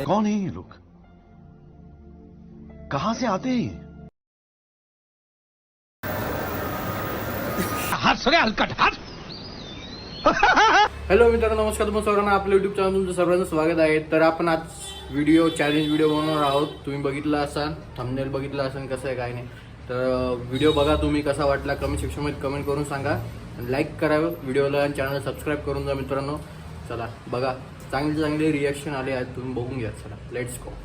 कौन है ये लोग? कहां से आते हैं? हाथ सगळे हलकट हात. हॅलो मित्रांनो, नमस्कार. तुम्हाला सर्वांना आपल्या युट्यूब चॅनल तुमचं सर्वांचं स्वागत आहे. तर आपण आज चॅलेंज व्हिडिओ बनवणार आहोत. तुम्ही बघितला असाल, थंबनेल बघितला असाल कसं आहे काय नाही. तर व्हिडिओ बघा, तुम्ही कसा वाटला कमेंट सेक्शनमध्ये कमेंट करून सांगा. लाईक करा व्हिडिओला आणि चॅनल सबस्क्राईब करून जा मित्रांनो. चला बघा, चांगले चांगले रिॲक्शन आले आहेत, तुम्ही बघून घ्या. चला लेट्स गो.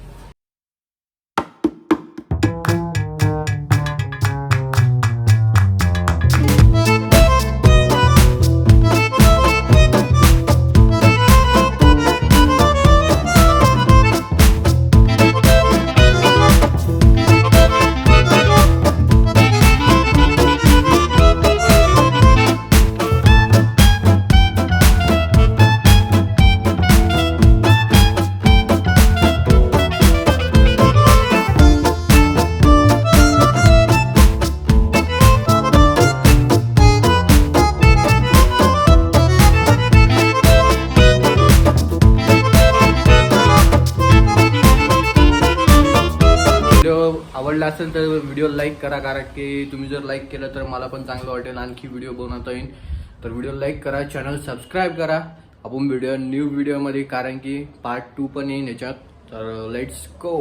आवडला असेल तर व्हिडिओ लाईक करा, कारण की तुम्ही जर लाईक केलं तर मला पण चांगलं वाटेल, आणखी व्हिडिओ बनवता येईल. तर व्हिडिओ लाईक करा, चॅनल सबस्क्राईब करा. आपण न्यू व्हिडिओमध्ये, कारण की पार्ट 2 पण येईल याच्यात. तर लेट्स गो.